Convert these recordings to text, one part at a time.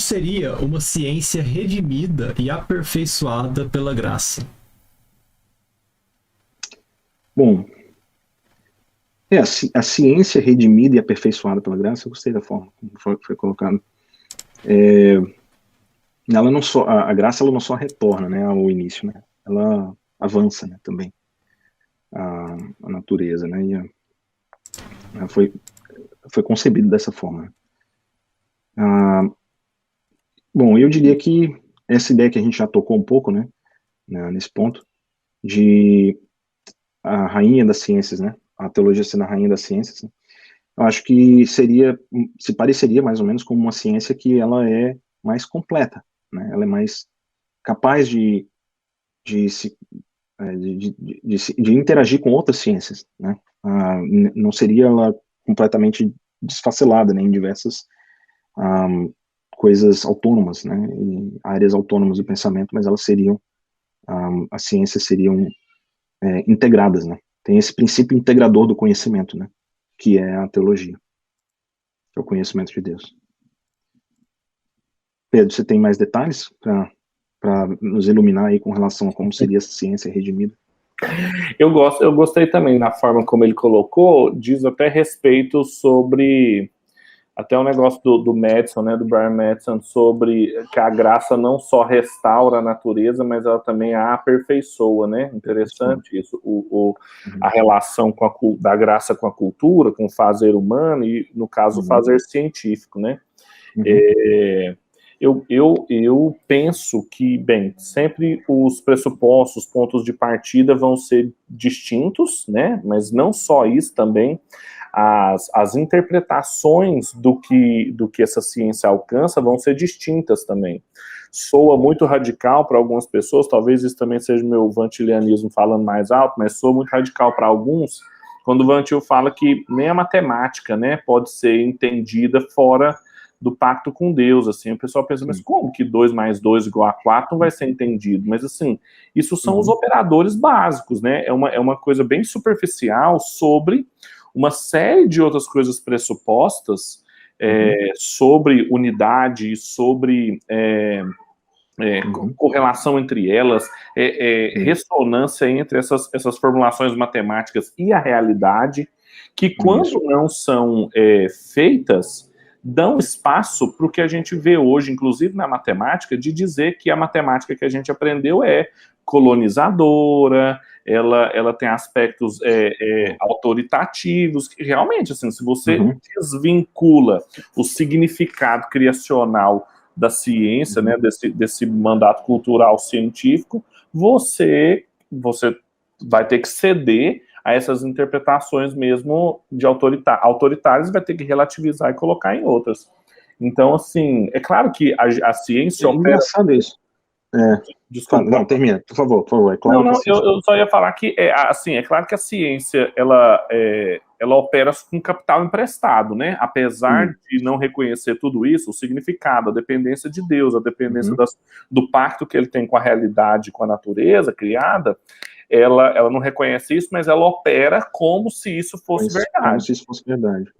seria uma ciência redimida e aperfeiçoada pela graça? Bom, a ciência redimida e aperfeiçoada pela graça, eu gostei da forma como foi colocado. Ela não só, a graça ela não só retorna, né, ao início, né? Ela avança, né, também a natureza, né? Ela foi concebida dessa forma. Bom, eu diria que essa ideia que a gente já tocou um pouco, nesse ponto, de a rainha das ciências, né? A teologia sendo a rainha das ciências, né? Eu acho que se pareceria mais ou menos com uma ciência que ela é mais completa, né? Ela é mais capaz de, se, de interagir com outras ciências, né? Não seria ela completamente desfacelada, né, em diversas ah, coisas autônomas, né, em áreas autônomas do pensamento, mas elas seriam, as ciências seriam integradas, né? Tem esse princípio integrador do conhecimento, né, que é a teologia, que é o conhecimento de Deus. Pedro, você tem mais detalhes para nos iluminar aí com relação a como seria essa ciência redimida? Eu gostei também na forma como ele colocou, diz até respeito sobre até o negócio do Madison, né, do Brian Madison, sobre que a graça não só restaura a natureza, mas ela também a aperfeiçoa, né? Interessante isso, a relação da graça com a cultura, com o fazer humano e, no caso, o fazer científico, né? Eu penso que, bem, sempre os pressupostos, os pontos de partida vão ser distintos, né? Mas não só isso também, as interpretações do que essa ciência alcança vão ser distintas também. Soa muito radical para algumas pessoas, talvez isso também seja meu vantilianismo falando mais alto, mas soa muito radical para alguns, quando o Van Til fala que nem a matemática, né, pode ser entendida fora do pacto com Deus, assim, o pessoal pensa, mas como que 2 mais 2 igual a 4 não vai ser entendido? Mas, assim, isso são os operadores básicos, né, é uma coisa bem superficial sobre uma série de outras coisas pressupostas sobre unidade, sobre correlação entre elas, ressonância entre essas formulações matemáticas e a realidade, que quando não são feitas, dão espaço para o que a gente vê hoje, inclusive na matemática, de dizer que a matemática que a gente aprendeu é colonizadora, ela tem aspectos autoritativos, que realmente, assim, se você desvincula o significado criacional da ciência, né, desse mandato cultural científico, você vai ter que ceder a essas interpretações mesmo de autoritárias, vai ter que relativizar e colocar em outras. Então, assim, é claro que a ciência opera... engraçado isso. Desculpa. Não, termina, por favor. É claro não, eu só ia falar que, assim, é claro que a ciência, ela opera com capital emprestado, né? Apesar de não reconhecer tudo isso, o significado, a dependência de Deus, a dependência do pacto que ele tem com a realidade, com a natureza criada, ela não reconhece isso, mas ela opera como se isso fosse verdade. Como se isso fosse verdade.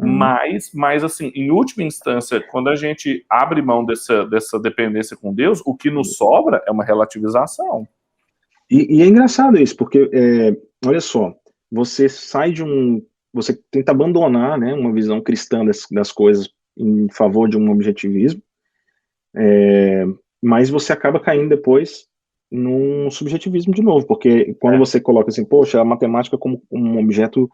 Mas, assim, em última instância, quando a gente abre mão dessa dependência com Deus, o que nos sobra é uma relativização. E é engraçado isso, porque, olha só, você sai você tenta abandonar, né, uma visão cristã das coisas em favor de um objetivismo, mas você acaba caindo depois num subjetivismo de novo, porque quando você coloca assim, poxa, a matemática como um objeto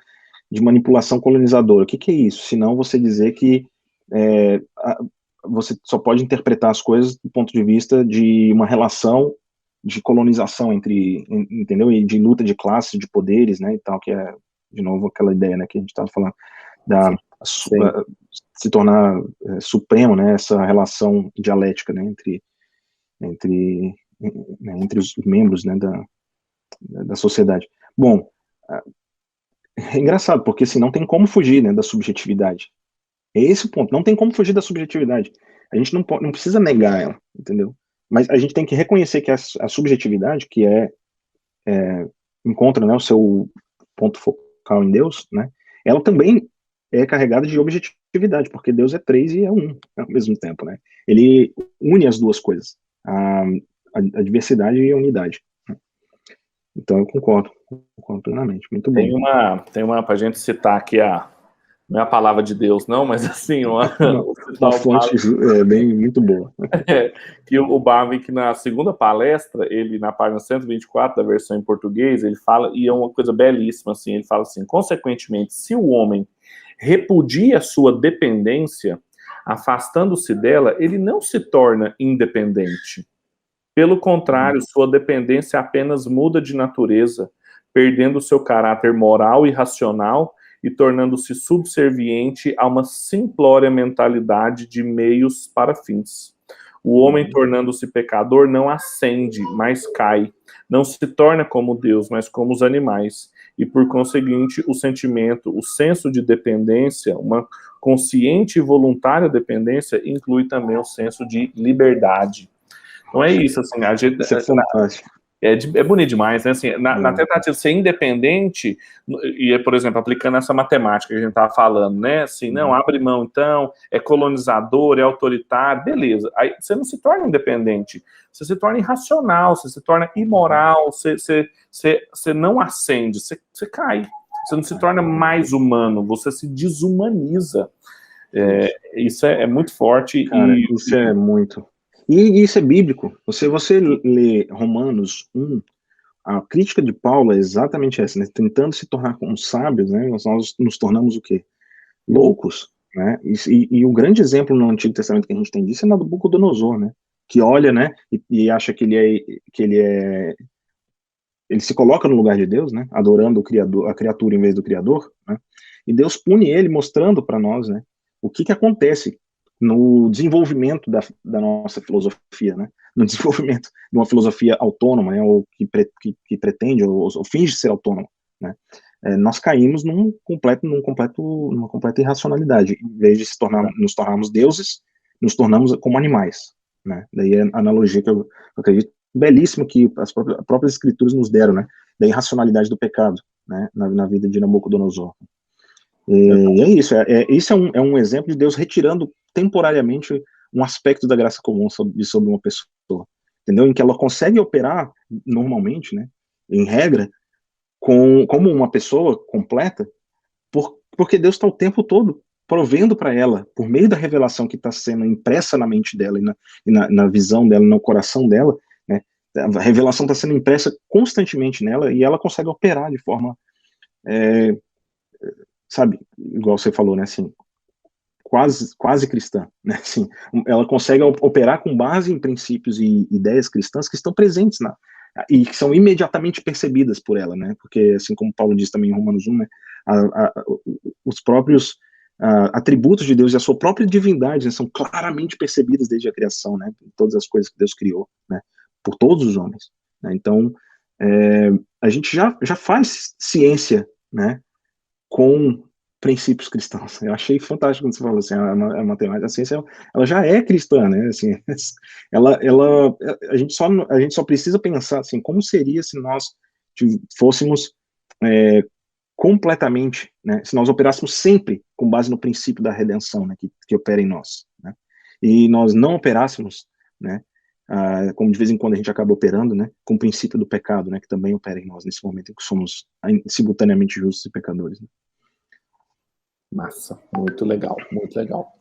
de manipulação colonizadora, o que é isso? Senão você dizer que você só pode interpretar as coisas do ponto de vista de uma relação de colonização entendeu? E de luta de classes, de poderes, né, e tal, que é, de novo, aquela ideia, né, que a gente estava falando, se tornar supremo, né, essa relação dialética, né, entre os membros, né, da sociedade. Bom, é engraçado, porque assim, não tem como fugir, né, da subjetividade. É esse o ponto, não tem como fugir da subjetividade. A gente não precisa negar ela, entendeu? Mas a gente tem que reconhecer que a subjetividade, que encontra, né, o seu ponto focal em Deus, né, ela também é carregada de objetividade, porque Deus é três e é um ao mesmo tempo, né? Ele une as duas coisas, a diversidade e a unidade. Então eu concordo plenamente, muito bom. Tem uma para a gente citar aqui, não é a palavra de Deus, não, mas assim, uma fonte muito boa. Que o Bavinck, na segunda palestra, ele, na página 124 da versão em português, ele fala, e é uma coisa belíssima, assim, ele fala assim: consequentemente, se o homem repudia sua dependência, afastando-se dela, ele não se torna independente. Pelo contrário, sua dependência apenas muda de natureza, perdendo seu caráter moral e racional e tornando-se subserviente a uma simplória mentalidade de meios para fins. O homem, tornando-se pecador, não ascende, mas cai. Não se torna como Deus, mas como os animais. E, por conseguinte, o sentimento, o senso de dependência, uma consciente e voluntária dependência, inclui também o senso de liberdade. Então é isso, assim, a gente... Isso é fantástico. É bonito demais, né? Assim, na tentativa de ser independente, e, por exemplo, aplicando essa matemática que a gente estava falando, né? Assim, não, abre mão, então, é colonizador, é autoritário, beleza. Aí você não se torna independente, você se torna irracional, você se torna imoral, você não ascende, você cai. Você não se torna mais humano, você se desumaniza. Isso é muito forte. Cara, isso é muito... E isso é bíblico. Você lê Romanos 1, a crítica de Paulo é exatamente essa, né? Tentando se tornar como sábios, né? Nós nos tornamos o quê? Loucos, né? E o grande exemplo no Antigo Testamento que a gente tem disso é Nabucodonosor, né? Que olha, né? E acha que ele se coloca no lugar de Deus, né? Adorando o Criador, a criatura em vez do Criador, né? E Deus pune ele, mostrando para nós, né? O que acontece no desenvolvimento da nossa filosofia, né? No desenvolvimento de uma filosofia autônoma, né? Ou que pretende ou finge ser autônoma, né? Nós caímos numa completa irracionalidade. Em vez de nos tornarmos deuses, nos tornamos como animais, né? Daí a analogia que eu acredito belíssimo que as próprias escrituras nos deram, né? Da irracionalidade do pecado, né? Na vida de Nabucodonosor. E é isso. Isso é um exemplo de Deus retirando temporariamente um aspecto da graça comum sobre uma pessoa, entendeu? Em que ela consegue operar normalmente, né? Em regra, como uma pessoa completa, porque Deus está o tempo todo provendo para ela, por meio da revelação que está sendo impressa na mente dela e na visão dela, no coração dela, né? A revelação está sendo impressa constantemente nela e ela consegue operar de forma, sabe, igual você falou, né, assim, quase cristã, né, assim, ela consegue operar com base em princípios e ideias cristãs que estão presentes e que são imediatamente percebidas por ela, né, porque, assim como Paulo diz também em Romanos 1, né, os próprios atributos de Deus e a sua própria divindade, né, são claramente percebidas desde a criação, né, todas as coisas que Deus criou, né, por todos os homens, né, então, a gente já faz ciência, né, com princípios cristãos. Eu achei fantástico quando você falou assim, a matemática, a ciência, ela já é cristã, né? Assim, a gente só precisa pensar assim, como seria se nós fôssemos completamente, né? Se nós operássemos sempre com base no princípio da redenção, né? Que opera em nós, né? E nós não operássemos, né? Como de vez em quando a gente acaba operando, né? Com o princípio do pecado, né? Que também opera em nós nesse momento em que somos simultaneamente justos e pecadores, né? Massa, muito legal, muito legal.